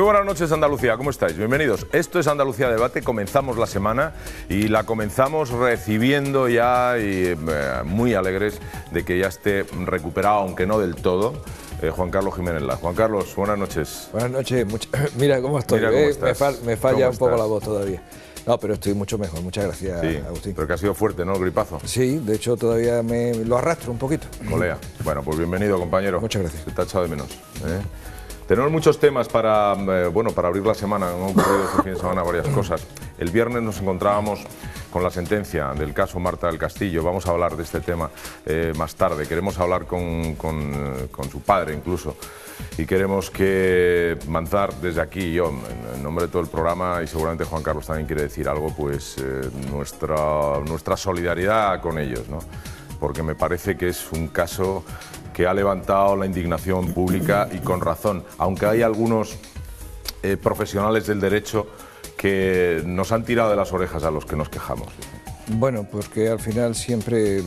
Muy buenas noches, Andalucía, ¿cómo estáis? Bienvenidos. Esto es Andalucía Debate, comenzamos la semana y la comenzamos recibiendo ya y muy alegres de que ya esté recuperado, aunque no del todo, Juan Carlos Jiménez Laz. Juan Carlos, buenas noches. Buenas noches, mira cómo estoy, Mira cómo me falla un poco la voz todavía. No, pero estoy mucho mejor, muchas gracias, sí, Agustín. Pero que ha sido fuerte, ¿no?, el gripazo. Sí, de hecho todavía me lo arrastro un poquito. Colea. Bueno, pues bienvenido, compañero. Muchas gracias. Se te ha echado de menos. Tenemos muchos temas para, para abrir la semana. Han ocurrido este fin de semana varias cosas. El viernes nos encontrábamos con la sentencia del caso Marta del Castillo. Vamos a hablar de este tema más tarde. Queremos hablar con su padre incluso. Y queremos que Manzar, desde aquí, yo, en nombre de todo el programa, y seguramente Juan Carlos también quiere decir algo, pues nuestra solidaridad con ellos, ¿no? Porque me parece que es un caso que ha levantado la indignación pública y con razón, aunque hay algunos profesionales del derecho que nos han tirado de las orejas a los que nos quejamos. Bueno, porque al final siempre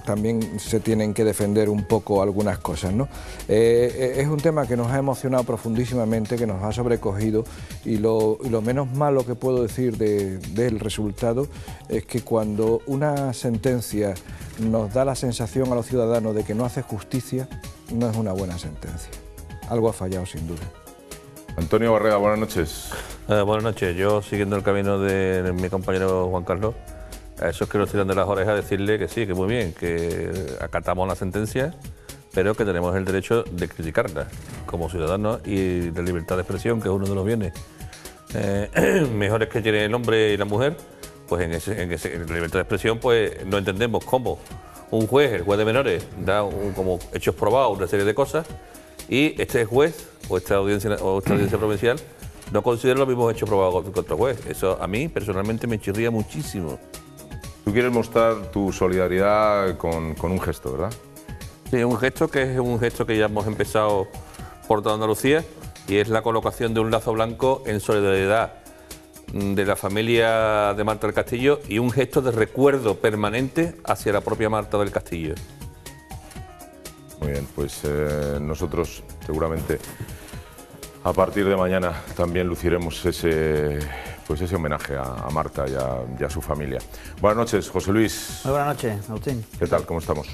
también se tienen que defender un poco algunas cosas, ¿no? Es un tema que nos ha emocionado profundísimamente, que nos ha sobrecogido y lo menos malo que puedo decir del resultado es que cuando una sentencia nos da la sensación a los ciudadanos de que no hace justicia, no es una buena sentencia. Algo ha fallado sin duda. Antonio Barreda, buenas noches. Buenas noches. Yo, siguiendo el camino de mi compañero Juan Carlos, a esos que nos tiran de las orejas, decirle que sí, que muy bien, que acatamos la sentencia, pero que tenemos el derecho de criticarla como ciudadanos y de libertad de expresión, que es uno de los bienes mejores que tiene el hombre y la mujer. Pues en la libertad de expresión pues no entendemos cómo un juez, el juez de menores, da como hechos probados una serie de cosas y este juez o esta audiencia provincial no considera los mismos hechos probados que otro juez. Eso a mí personalmente me chirría muchísimo. Tú quieres mostrar tu solidaridad con un gesto, ¿verdad? Sí, un gesto que ya hemos empezado por toda Andalucía y es la colocación de un lazo blanco en solidaridad de la familia de Marta del Castillo y un gesto de recuerdo permanente hacia la propia Marta del Castillo. Muy bien, pues nosotros seguramente a partir de mañana también luciremos ese homenaje a Marta y a su familia. Buenas noches, José Luis. Muy buenas noches, Agustín. ¿Qué tal? ¿Cómo estamos?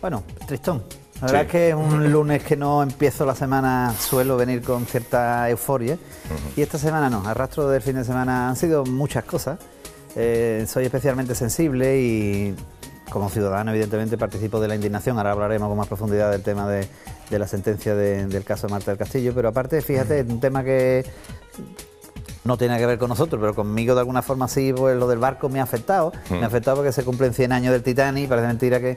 Bueno, tristón. La verdad es que un lunes que no empiezo la semana suelo venir con cierta euforia y esta semana no, a rastro del fin de semana han sido muchas cosas. Soy especialmente sensible y como ciudadano evidentemente participo de la indignación. Ahora hablaremos con más profundidad del tema de la sentencia del caso de Marta del Castillo, pero aparte, fíjate, un tema que no tiene que ver con nosotros, pero conmigo de alguna forma sí, pues lo del barco me ha afectado. Me ha afectado porque se cumplen 100 años del Titanic y parece mentira que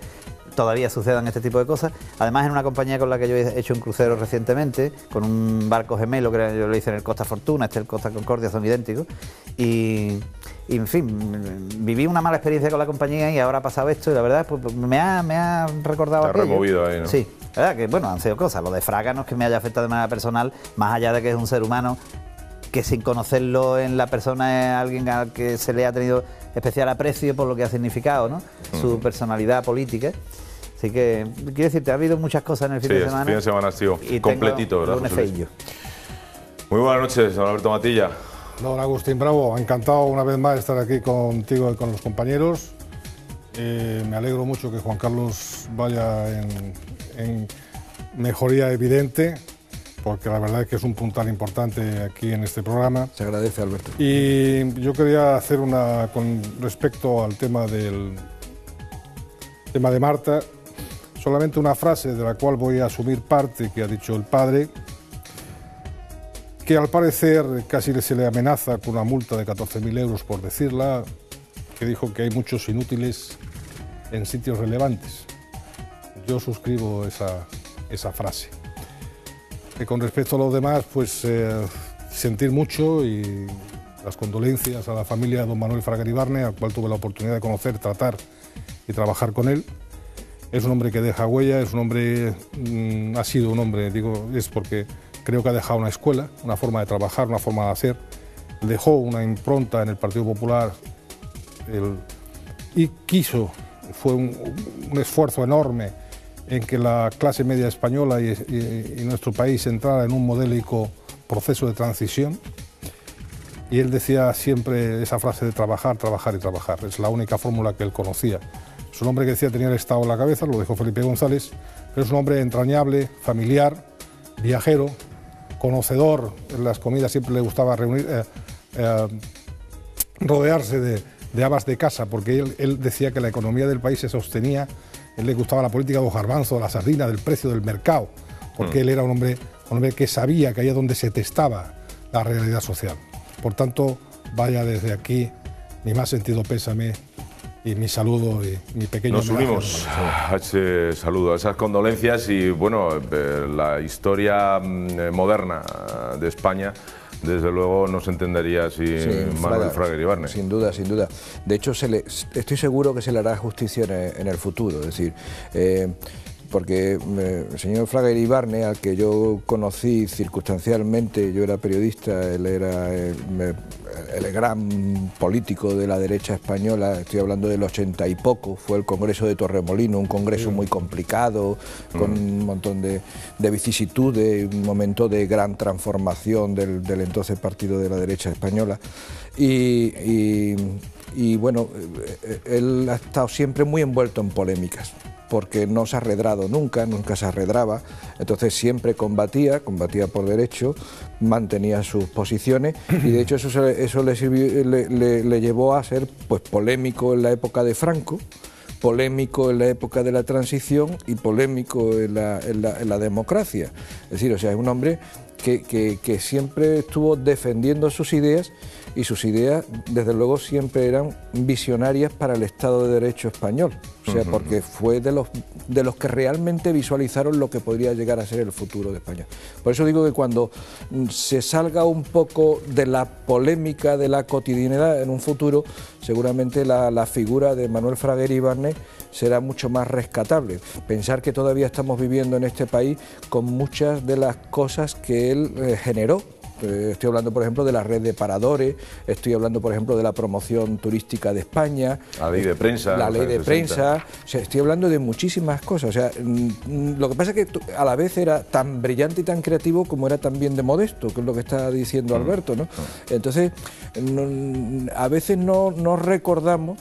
todavía sucedan este tipo de cosas. Además, en una compañía con la que yo he hecho un crucero recientemente, con un barco gemelo, que yo lo hice en el Costa Fortuna, el Costa Concordia, son idénticos. Y en fin, viví una mala experiencia con la compañía y ahora ha pasado esto y la verdad pues me ha recordado aquello. Te ha removido ahí, ¿no? Sí, la verdad que bueno, han sido cosas. Lo de Fraga no es que me haya afectado de manera personal, más allá de que es un ser humano que sin conocerlo en la persona es alguien al que se le ha tenido especial aprecio por lo que ha significado, ¿no? Su personalidad política. Así que, quiero decirte, ha habido muchas cosas en el fin de semana. El fin de semana ha sido completito, ¿verdad, José Luis? Muy buenas noches, don Alberto Matilla. Don Agustín Bravo, encantado una vez más de estar aquí contigo y con los compañeros. Me alegro mucho que Juan Carlos vaya en mejoría evidente, porque la verdad es que es un puntal importante aquí en este programa. Se agradece, Alberto. Y yo quería hacer con respecto al tema de Marta, solamente una frase de la cual voy a asumir parte que ha dicho el padre, que al parecer casi se le amenaza con una multa de 14.000 euros por decirla, que dijo que hay muchos inútiles en sitios relevantes. Yo suscribo esa frase. Que con respecto a los demás, pues sentir mucho y las condolencias a la familia de don Manuel Fraga Iribarne, al cual tuve la oportunidad de conocer, tratar y trabajar con él. Es un hombre que deja huella, es un hombre, ha sido un hombre, digo, es porque creo que ha dejado una escuela, una forma de trabajar, una forma de hacer. Dejó una impronta en el Partido Popular y quiso, fue un esfuerzo enorme en que la clase media española y nuestro país entrara en un modélico proceso de transición. Y él decía siempre esa frase de trabajar, trabajar y trabajar. Es la única fórmula que él conocía. Es un hombre que decía tenía el Estado en la cabeza, lo dijo Felipe González, pero es un hombre entrañable, familiar, viajero, conocedor. En las comidas siempre le gustaba rodearse de habas de casa, porque él decía que la economía del país se sostenía. Él le gustaba la política de los garbanzos, de la sardina, del precio del mercado, porque él era un hombre que sabía que ahí es donde se testaba la realidad social. Por tanto, vaya desde aquí mi más sentido pésame y mi saludo y mi pequeño Nos unimos a ese saludo, a esas condolencias y bueno, la historia moderna de España desde luego no se entendería sin Manuel Fraga Iribarne. Sin duda, sin duda. De hecho, estoy seguro que se le hará justicia en el futuro, es decir, porque el señor Fraga Iribarne, al que yo conocí circunstancialmente, yo era periodista, él era el gran político de la derecha española, estoy hablando del 80 y poco, fue el Congreso de Torremolinos, un congreso muy complicado, con un montón de vicisitudes, un momento de gran transformación del entonces partido de la derecha española. Y bueno, él ha estado siempre muy envuelto en polémicas, porque no se ha arredrado nunca se arredraba, entonces siempre combatía por derecho, mantenía sus posiciones y de hecho eso le llevó a ser pues polémico en la época de Franco, polémico en la época de la transición y polémico en la democracia. Es decir, o sea, es un hombre que siempre estuvo defendiendo sus ideas y sus ideas, desde luego, siempre eran visionarias para el Estado de Derecho español. O sea, porque fue de los que realmente visualizaron lo que podría llegar a ser el futuro de España. Por eso digo que cuando se salga un poco de la polémica, de la cotidianidad en un futuro, seguramente la figura de Manuel Fraga Iribarne será mucho más rescatable. Pensar que todavía estamos viviendo en este país con muchas de las cosas que él generó. Estoy hablando, por ejemplo, de la red de paradores, estoy hablando, por ejemplo, de la promoción turística de España. La ley de prensa. La ley de prensa. O sea, estoy hablando de muchísimas cosas. O sea, lo que pasa es que a la vez era tan brillante y tan creativo como era también de modesto, que es lo que está diciendo Alberto, ¿no? Entonces, a veces no recordamos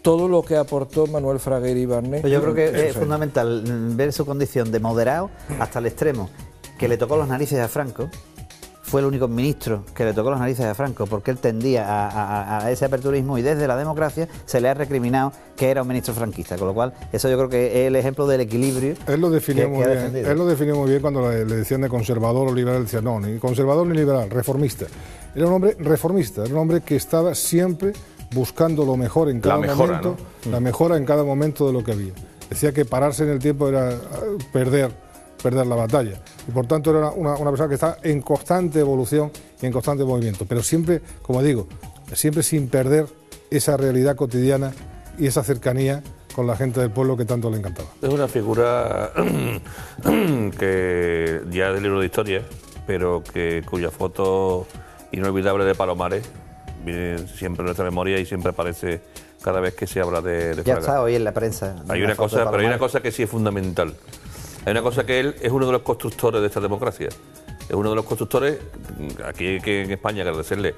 todo lo que aportó Manuel Fraga Iribarne. Yo creo que es fundamental ver su condición de moderado hasta el extremo que le tocó las narices a Franco. Fue el único ministro que le tocó las narices a Franco porque él tendía a ese aperturismo y desde la democracia se le ha recriminado que era un ministro franquista, con lo cual eso yo creo que es el ejemplo del equilibrio. Él lo definió muy bien. Él lo definió muy bien cuando le decían de conservador o liberal, decía no, ni conservador ni liberal, reformista. Era un hombre reformista, era un hombre que estaba siempre buscando lo mejor en cada momento, ¿no? La mejora en cada momento de lo que había. Decía que pararse en el tiempo era perder la batalla. Y por tanto era una persona que está en constante evolución y en constante movimiento, pero siempre, como digo, siempre sin perder esa realidad cotidiana y esa cercanía con la gente del pueblo que tanto le encantaba. Es una figura que ya es del libro de historia, pero cuya foto inolvidable de Palomares viene siempre en nuestra memoria y siempre aparece cada vez que se habla de Fraga. Ya está hoy en la prensa. Hay una cosa, pero hay una cosa que sí es fundamental. Hay una cosa que él es uno de los constructores de esta democracia. Es uno de los constructores, aquí en España, agradecerle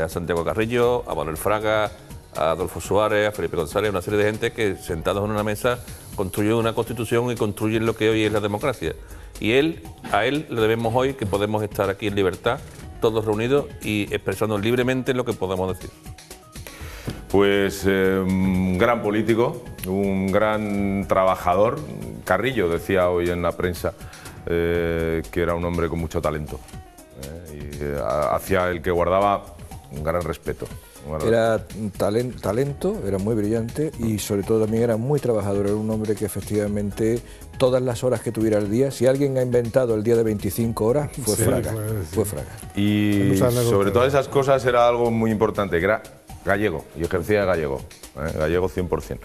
a Santiago Carrillo, a Manuel Fraga, a Adolfo Suárez, a Felipe González, una serie de gente que sentados en una mesa construyen una constitución y construyen lo que hoy es la democracia. Y a él le debemos hoy que podemos estar aquí en libertad, todos reunidos y expresando libremente lo que podemos decir. Pues un gran político, un gran trabajador. Carrillo decía hoy en la prensa que era un hombre con mucho talento y hacia el que guardaba un gran respeto. Era talento, era muy brillante y sobre todo también era muy trabajador, era un hombre que efectivamente todas las horas que tuviera el día, si alguien ha inventado el día de 25 horas, fue Fraga. Fue Fraga. Y sobre todas esas cosas era algo muy importante, que era gallego y ejercía de gallego, gallego 100%.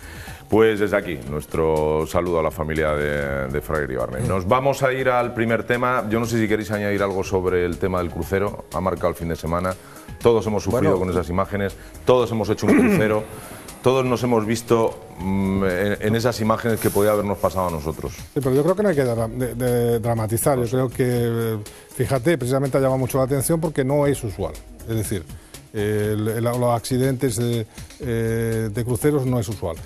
Pues desde aquí, nuestro saludo a la familia de Fraga Iribarne. Nos vamos a ir al primer tema. Yo no sé si queréis añadir algo sobre el tema del crucero. Ha marcado el fin de semana. Todos hemos sufrido con esas imágenes. Todos hemos hecho un crucero. todos nos hemos visto en esas imágenes que podía habernos pasado a nosotros. Sí, pero yo creo que no hay que dramatizar. Yo creo que, fíjate, precisamente ha llamado mucho la atención porque no es usual. Es decir, los accidentes de cruceros no es usual.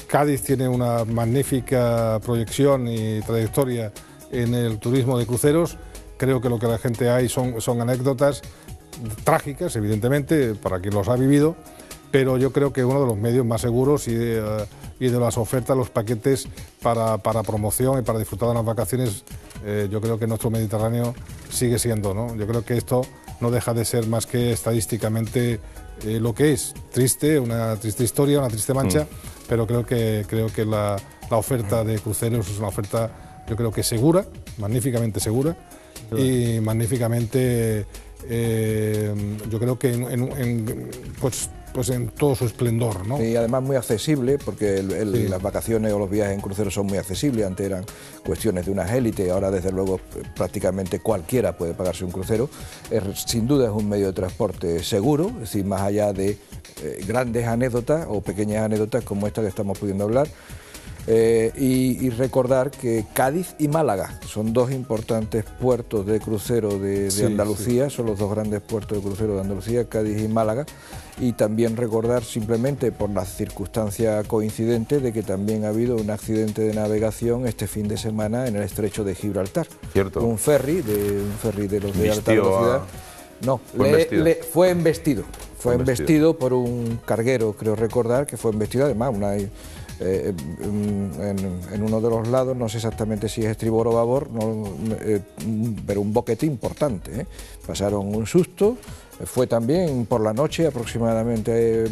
Cádiz tiene una magnífica proyección y trayectoria en el turismo de cruceros. Creo que lo que la gente hay son anécdotas trágicas, evidentemente, para quien los ha vivido, pero yo creo que uno de los medios más seguros y de las ofertas, los paquetes para promoción y para disfrutar de las vacaciones, yo creo que nuestro Mediterráneo sigue siendo, ¿no? Yo creo que esto no deja de ser más que estadísticamente lo que es, triste, una triste historia, una triste mancha, pero creo que la oferta de cruceros es una oferta, yo creo que segura, magníficamente segura y magníficamente, yo creo que pues en todo su esplendor, ¿no? Y además muy accesible, porque las vacaciones o los viajes en cruceros son muy accesibles. Antes eran cuestiones de unas élites, ahora desde luego prácticamente cualquiera puede pagarse un crucero. Sin duda es un medio de transporte seguro, es decir, más allá de grandes anécdotas o pequeñas anécdotas como esta que estamos pudiendo hablar. Y recordar que Cádiz y Málaga son dos importantes puertos de crucero de Andalucía, son los dos grandes puertos de crucero de Andalucía, Cádiz y Málaga, y también recordar simplemente por la circunstancia coincidente de que también ha habido un accidente de navegación este fin de semana en el estrecho de Gibraltar. Cierto. Un ferry de los de alta velocidad. No, fue embestido por un carguero, creo recordar que fue embestido, además en uno de los lados, no sé exactamente si es estribor o babor, pero un boquete importante, ¿eh? Pasaron un susto, fue también por la noche, aproximadamente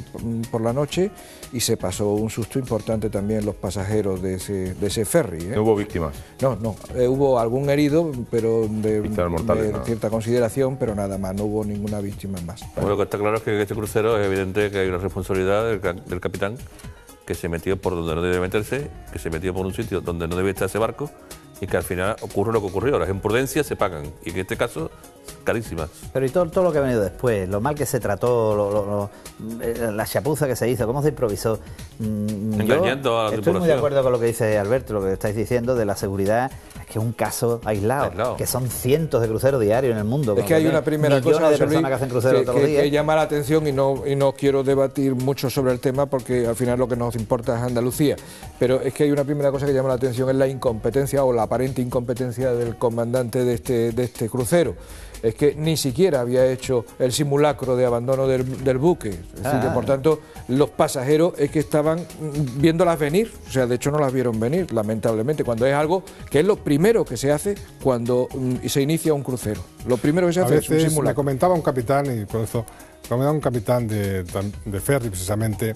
por la noche, y se pasó un susto importante también los pasajeros de ese ferry, ¿eh? ¿No hubo víctimas? No, hubo algún herido, pero de mortales, cierta consideración, pero nada más, no hubo ninguna víctima más. Bueno, lo que está claro es que en este crucero es evidente que hay una responsabilidad del capitán, que se metió por donde no debe meterse, que se metió por un sitio donde no debe estar ese barco y que al final ocurre lo que ocurrió. Las imprudencias se pagan y en este caso carísimas. Pero y todo lo que ha venido después, lo mal que se trató, la chapuza que se hizo, cómo se improvisó. Engañando a la estoy tripulación. muy de acuerdo con lo que dice Alberto, lo que estáis diciendo de la seguridad. Es que es un caso aislado, que son cientos de cruceros diarios en el mundo. Es que hay una primera cosa de personas que hacen cruceros todos los días. Que llama la atención y no quiero debatir mucho sobre el tema porque al final lo que nos importa es Andalucía, pero es que hay una primera cosa que llama la atención, es la incompetencia o la aparente incompetencia del comandante de este crucero. Es que ni siquiera había hecho el simulacro de abandono del buque. Es decir, que por tanto los pasajeros es que estaban viéndolas venir, o sea, de hecho no las vieron venir, lamentablemente, cuando es algo que es lo primero que se hace cuando se inicia un crucero. Lo primero que se hace es un simulacro. Me comentaba un capitán, y por eso, un capitán de ferry precisamente,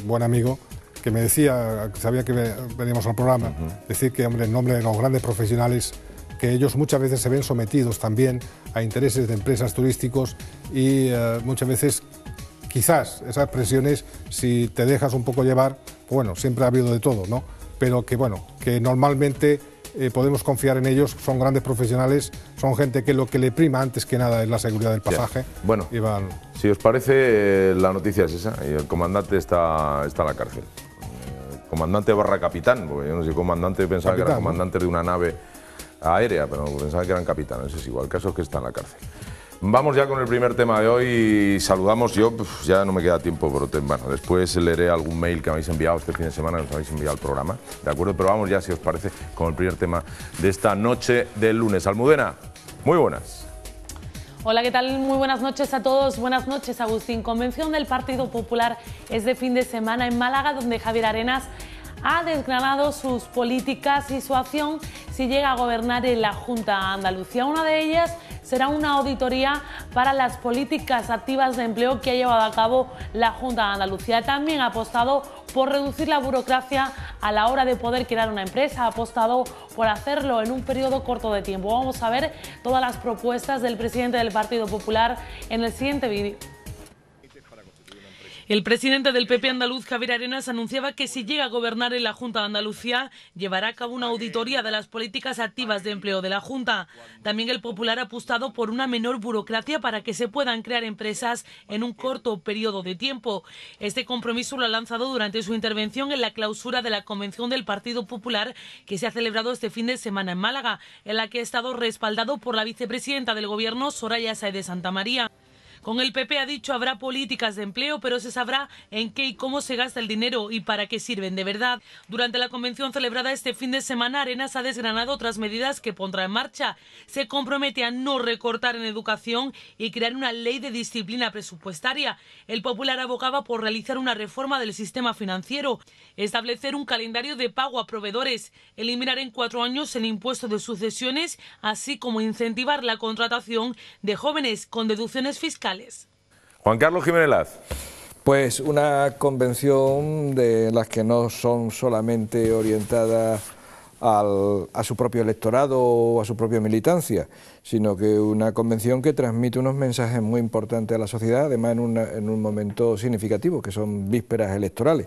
buen amigo, que me decía, que sabía que veníamos al programa, decir que, hombre, en nombre de los grandes profesionales, que ellos muchas veces se ven sometidos también a intereses de empresas turísticos y muchas veces, quizás, esas presiones, si te dejas un poco llevar, bueno, siempre ha habido de todo, ¿no? Pero que, bueno, que normalmente podemos confiar en ellos, son grandes profesionales, son gente que lo que le prima antes que nada es la seguridad del pasaje. Yeah. Bueno, si os parece, la noticia es esa, y el comandante está en la cárcel. Comandante barra capitán, porque yo no sé, comandante, pensaba que era comandante de una nave aérea, pero pensaba que eran capitanes, es igual, el caso es que está en la cárcel. Vamos ya con el primer tema de hoy. Saludamos, ya no me queda tiempo, pero bueno, después leeré algún mail que me habéis enviado este fin de semana, que os habéis enviado al programa, ¿de acuerdo? Pero vamos ya, si os parece, con el primer tema de esta noche del lunes. Almudena, muy buenas. Hola, ¿qué tal? Muy buenas noches a todos. Buenas noches, Agustín. Convención del Partido Popular es de fin de semana en Málaga, donde Javier Arenas ha desgranado sus políticas y su acción si llega a gobernar en la Junta de Andalucía. Una de ellas será una auditoría para las políticas activas de empleo que ha llevado a cabo la Junta de Andalucía. También ha apostado por reducir la burocracia a la hora de poder crear una empresa, ha apostado por hacerlo en un periodo corto de tiempo. Vamos a ver todas las propuestas del presidente del Partido Popular en el siguiente vídeo. El presidente del PP andaluz, Javier Arenas, anunciaba que si llega a gobernar en la Junta de Andalucía, llevará a cabo una auditoría de las políticas activas de empleo de la Junta. También el Popular ha apostado por una menor burocracia para que se puedan crear empresas en un corto periodo de tiempo. Este compromiso lo ha lanzado durante su intervención en la clausura de la Convención del Partido Popular, que se ha celebrado este fin de semana en Málaga, en la que ha estado respaldado por la vicepresidenta del Gobierno, Soraya Sáez de Santamaría. Con el PP, ha dicho, habrá políticas de empleo, pero se sabrá en qué y cómo se gasta el dinero y para qué sirven de verdad. Durante la convención celebrada este fin de semana, Arenas ha desgranado otras medidas que pondrá en marcha. Se compromete a no recortar en educación y crear una ley de disciplina presupuestaria. El Popular abogaba por realizar una reforma del sistema financiero, establecer un calendario de pago a proveedores, eliminar en 4 años el impuesto de sucesiones, así como incentivar la contratación de jóvenes con deducciones fiscales. Juan Carlos Jiménez Laz. Pues una convención de las que no son solamente orientadas a su propio electorado o a su propia militancia, sino que una convención que transmite unos mensajes muy importantes a la sociedad, además en un momento significativo, que son vísperas electorales.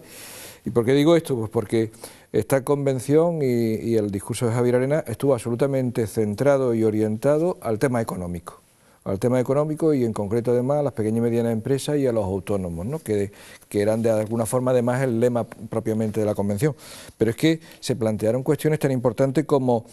¿Y por qué digo esto? Pues porque esta convención y el discurso de Javier Arenas estuvo absolutamente centrado y orientado al tema económico. Al tema económico y en concreto además a las pequeñas y medianas empresas y a los autónomos, ¿no? que eran de alguna forma además el lema propiamente de la convención. Pero es que se plantearon cuestiones tan importantes como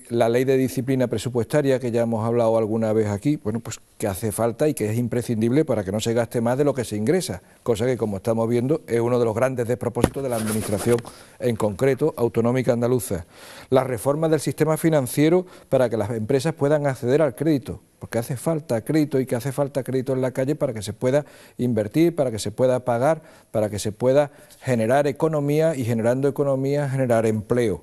la ley de disciplina presupuestaria, que ya hemos hablado alguna vez aquí, bueno, pues que hace falta y que es imprescindible para que no se gaste más de lo que se ingresa, cosa que, como estamos viendo, es uno de los grandes despropósitos de la administración, en concreto autonómica andaluza. La reforma del sistema financiero para que las empresas puedan acceder al crédito, porque hace falta crédito y que hace falta crédito en la calle para que se pueda invertir, para que se pueda pagar, para que se pueda generar economía y generando economía generar empleo.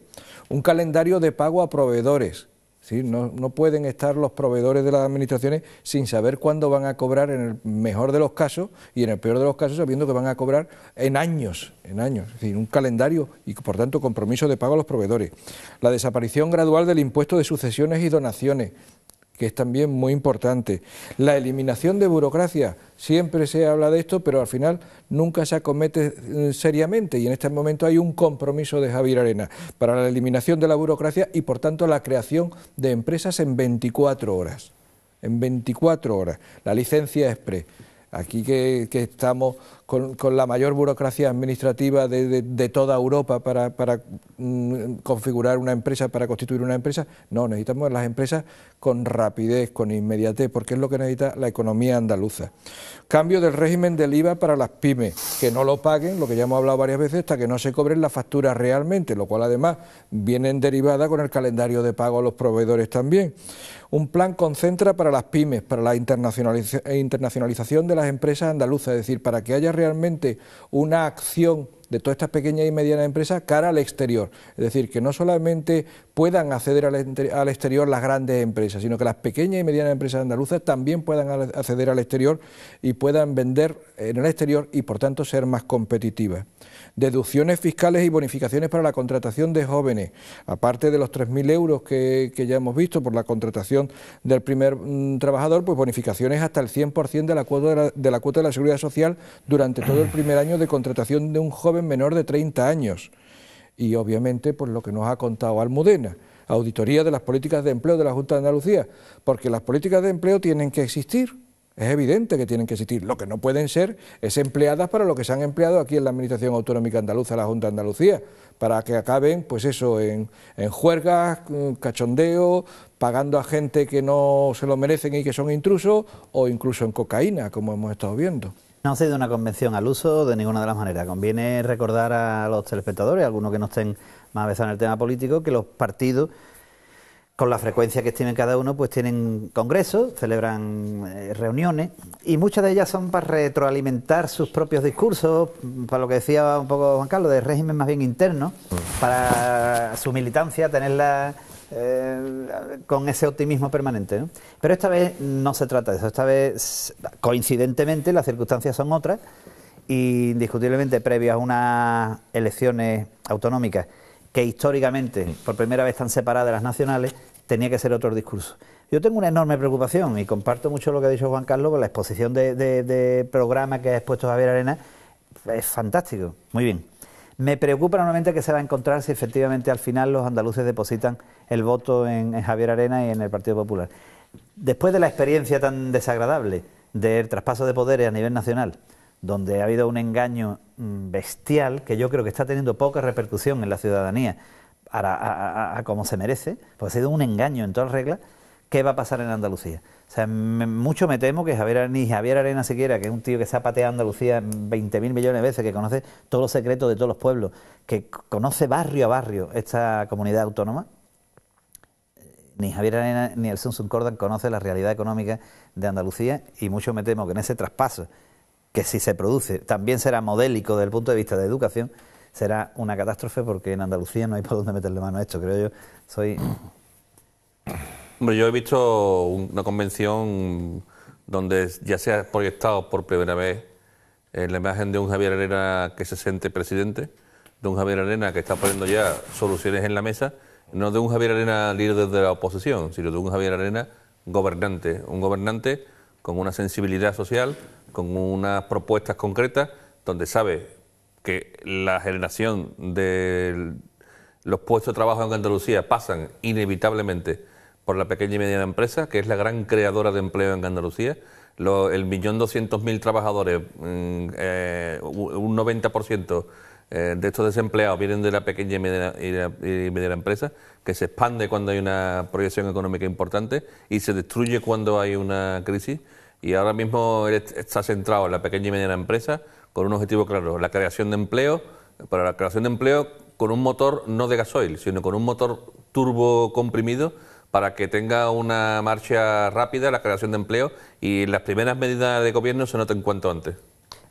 Un calendario de pago a proveedores. ¿Sí? No pueden estar los proveedores de las administraciones sin saber cuándo van a cobrar, en el mejor de los casos y en el peor de los casos sabiendo que van a cobrar en años. Es decir, un calendario y por tanto compromiso de pago a los proveedores. La desaparición gradual del impuesto de sucesiones y donaciones, que es también muy importante. La eliminación de burocracia, siempre se habla de esto, pero al final nunca se acomete seriamente, y en este momento hay un compromiso de Javier Arenas para la eliminación de la burocracia y por tanto la creación de empresas en 24 horas. En 24 horas. La licencia exprés. Aquí que estamos con la mayor burocracia administrativa de toda Europa para configurar una empresa, para constituir una empresa, no, necesitamos las empresas con rapidez, con inmediatez, porque es lo que necesita la economía andaluza. Cambio del régimen del IVA para las pymes, que no lo paguen, lo que ya hemos hablado varias veces, hasta que no se cobren las facturas realmente, lo cual además viene en derivada con el calendario de pago a los proveedores también. Un plan Concentra para las pymes, para la internacionalización de las empresas andaluzas, es decir, para que haya realmente una acción de todas estas pequeñas y medianas empresas cara al exterior. Es decir, que no solamente puedan acceder al exterior las grandes empresas, sino que las pequeñas y medianas empresas andaluzas también puedan acceder al exterior y puedan vender en el exterior y por tanto ser más competitivas. Deducciones fiscales y bonificaciones para la contratación de jóvenes, aparte de los 3.000 euros que ya hemos visto por la contratación del primer trabajador, pues bonificaciones hasta el 100% de la cuota de la Seguridad Social durante todo el primer año de contratación de un joven menor de 30 años. Y obviamente, pues lo que nos ha contado Almudena, auditoría de las políticas de empleo de la Junta de Andalucía, porque las políticas de empleo tienen que existir. Es evidente que tienen que existir. Lo que no pueden ser es empleadas para lo que se han empleado aquí en la Administración Autonómica Andaluza, la Junta de Andalucía, para que acaben, pues eso, en juergas, cachondeo, pagando a gente que no se lo merecen y que son intrusos, o incluso en cocaína, como hemos estado viendo. No ha sido una convención al uso de ninguna de las maneras. Conviene recordar a los telespectadores, algunos que no estén más avesados en el tema político, que los partidos, con la frecuencia que estimen cada uno, pues tienen congresos, celebran reuniones, y muchas de ellas son para retroalimentar sus propios discursos, para lo que decía un poco Juan Carlos, de régimen más bien interno, para su militancia, tenerla con ese optimismo permanente, ¿no? Pero esta vez no se trata de eso. Esta vez, coincidentemente, las circunstancias son otras, y indiscutiblemente previas a unas elecciones autonómicas que históricamente por primera vez están separadas de las nacionales, tenía que ser otro discurso. Yo tengo una enorme preocupación y comparto mucho lo que ha dicho Juan Carlos, con la exposición de programa que ha expuesto Javier Arenas. Es fantástico, muy bien. Me preocupa normalmente que se va a encontrar si efectivamente al final los andaluces depositan el voto en Javier Arenas y en el Partido Popular. Después de la experiencia tan desagradable del traspaso de poderes a nivel nacional, donde ha habido un engaño bestial que yo creo que está teniendo poca repercusión en la ciudadanía a como se merece, pues ha sido un engaño en todas reglas. ¿Qué va a pasar en Andalucía? O sea, mucho me temo que Javier Arenas siquiera, que es un tío que se ha pateado Andalucía 20.000 millones de veces, que conoce todos los secretos de todos los pueblos, que conoce barrio a barrio esta comunidad autónoma, ni Javier Arenas ni el Alfonso Cordán conoce la realidad económica de Andalucía, y mucho me temo que en ese traspaso, que si se produce también será modélico desde el punto de vista de educación, será una catástrofe, porque en Andalucía no hay por dónde meterle mano a esto, creo yo. Hombre, yo he visto una convención donde ya se ha proyectado por primera vez la imagen de un Javier Arenas que se siente presidente, de un Javier Arenas que está poniendo ya soluciones en la mesa, no de un Javier Arenas líder de la oposición, sino de un Javier Arenas gobernante, un gobernante con una sensibilidad social, con unas propuestas concretas, donde sabe que la generación de los puestos de trabajo en Andalucía pasan inevitablemente por la pequeña y mediana empresa, que es la gran creadora de empleo en Andalucía. El 1.200.000 trabajadores, un 90% de estos desempleados vienen de la pequeña y mediana empresa, que se expande cuando hay una proyección económica importante y se destruye cuando hay una crisis. Y ahora mismo está centrado en la pequeña y mediana empresa con un objetivo claro, la creación de empleo, para la creación de empleo con un motor no de gasoil, sino con un motor turbo comprimido, para que tenga una marcha rápida la creación de empleo y las primeras medidas de gobierno se noten cuanto antes.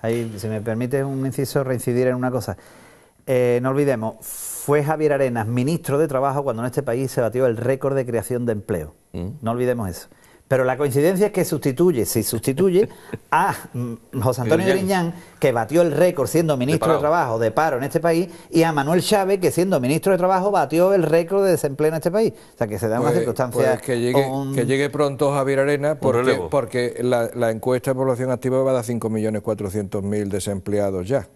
Ahí, si me permite un inciso, reincidir en una cosa. No olvidemos, fue Javier Arenas ministro de Trabajo cuando en este país se batió el récord de creación de empleo. No olvidemos eso. Pero la coincidencia es que sustituye a José Antonio Griñán, que batió el récord siendo ministro de Trabajo de paro en este país, y a Manuel Chávez, que siendo ministro de Trabajo batió el récord de desempleo en este país. O sea, que se da una circunstancia... que llegue pronto Javier Arenas, porque la encuesta de población activa va a dar 5.400.000 desempleados ya.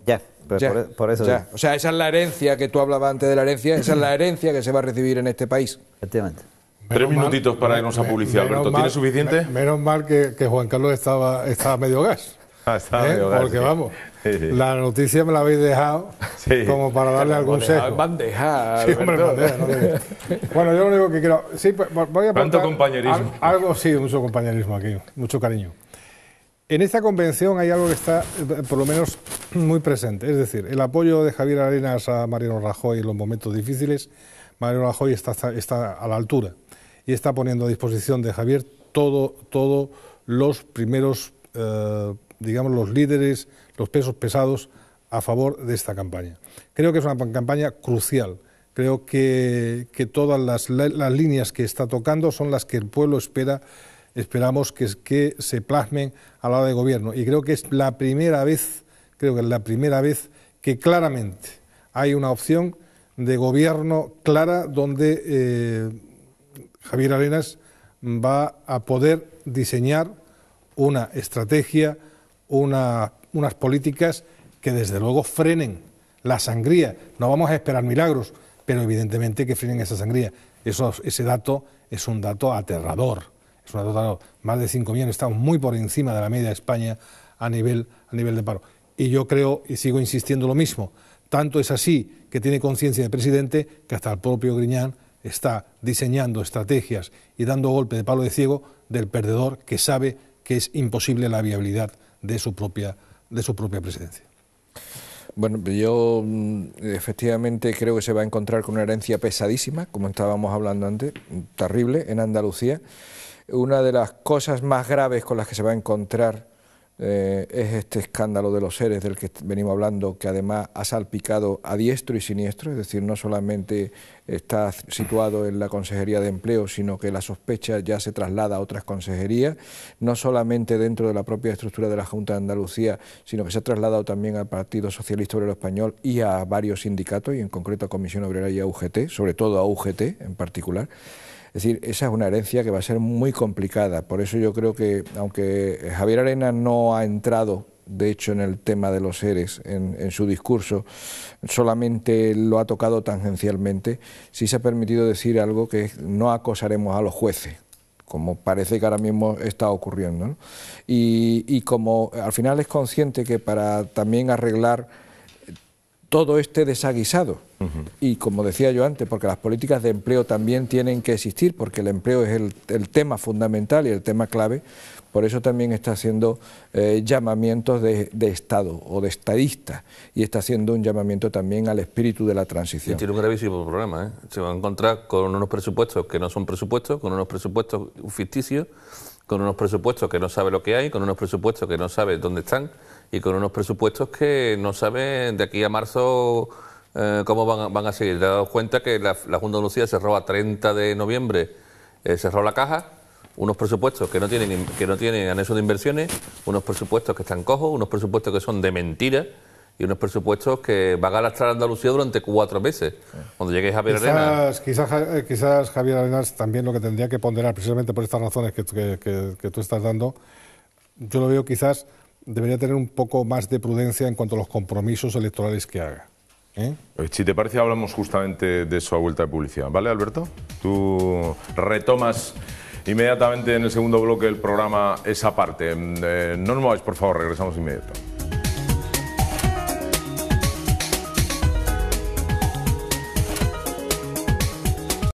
Por eso... Ya. O sea, esa es la herencia que tú hablabas antes de la herencia, esa es la herencia que se va a recibir en este país. Efectivamente. 3 minutitos para irnos a publicidad, Alberto. ¿Tiene suficiente? Menos mal que Juan Carlos estaba medio gas. Estaba medio gas. Porque vamos, la noticia me la habéis dejado como para darle algún sesgo. Bandeja. Sí, hombre, bandeja. Bueno, yo lo único que quiero... Sí, voy a ¿Cuánto compañerismo? Algo, sí, mucho compañerismo aquí, mucho cariño. En esta convención hay algo que está, por lo menos, muy presente. Es decir, el apoyo de Javier Arenas a Mariano Rajoy en los momentos difíciles. Mariano Rajoy está a la altura y está poniendo a disposición de Javier todos los primeros, digamos, los líderes, los pesos pesados a favor de esta campaña. Creo que es una campaña crucial. Creo que todas las líneas que está tocando son las que el pueblo esperamos que se plasmen a la hora de gobierno. Y creo que es la primera vez, que claramente hay una opción de gobierno clara donde Javier Arenas va a poder diseñar una estrategia, unas políticas que desde luego frenen la sangría. No vamos a esperar milagros, pero evidentemente que frenen esa sangría. Ese dato es un dato aterrador. Es un dato aterrador. Más de 5 millones, estamos muy por encima de la media de España a nivel de paro. Y yo creo, y sigo insistiendo lo mismo, tanto es así que tiene conciencia de presidente que hasta el propio Griñán está diseñando estrategias y dando golpe de palo de ciego del perdedor, que sabe que es imposible la viabilidad de su propia presidencia. Bueno, yo efectivamente creo que se va a encontrar con una herencia pesadísima, como estábamos hablando antes, terrible, en Andalucía. Una de las cosas más graves con las que se va a encontrar es este escándalo de los seres del que venimos hablando, que además ha salpicado a diestro y siniestro, es decir, no solamente está situado en la Consejería de Empleo, sino que la sospecha ya se traslada a otras consejerías, no solamente dentro de la propia estructura de la Junta de Andalucía, sino que se ha trasladado también al Partido Socialista Obrero Español y a varios sindicatos, y en concreto a Comisión Obrera y a UGT, sobre todo a UGT en particular. decir, esa es una herencia que va a ser muy complicada. Por eso yo creo que, aunque Javier Arenas no ha entrado, de hecho, en el tema de los ERES en su discurso, solamente lo ha tocado tangencialmente, sí se ha permitido decir algo que es: no acosaremos a los jueces, como parece que ahora mismo está ocurriendo, ¿no? Y como al final es consciente que para también arreglar todo este desaguisado, y como decía yo antes, porque las políticas de empleo también tienen que existir, porque el empleo es el tema fundamental y el tema clave, por eso también está haciendo llamamientos de Estado o de estadistas, y está haciendo un llamamiento también al espíritu de la transición. Y tiene un gravísimo problema, ¿eh? Se va a encontrar con unos presupuestos que no son presupuestos, con unos presupuestos ficticios, con unos presupuestos que no sabe lo que hay, con unos presupuestos que no sabe dónde están y con unos presupuestos que no saben de aquí a marzo cómo van a seguir. Te has dado cuenta que la Junta de Andalucía cerró a 30 de noviembre, cerró la caja, unos presupuestos que no tienen anexo de inversiones, unos presupuestos que están cojos, unos presupuestos que son de mentira y unos presupuestos que van a lastrar a Andalucía durante 4 meses. Cuando llegue Javier Arenas... Quizás Javier Arenas también lo que tendría que ponderar, precisamente por estas razones que tú estás dando, yo lo veo quizás debería tener un poco más de prudencia en cuanto a los compromisos electorales que haga. Si te parece, hablamos justamente de eso a vuelta de publicidad. ¿Vale, Alberto? Tú retomas inmediatamente en el segundo bloque del programa esa parte. No nos mováis, por favor, regresamos inmediato.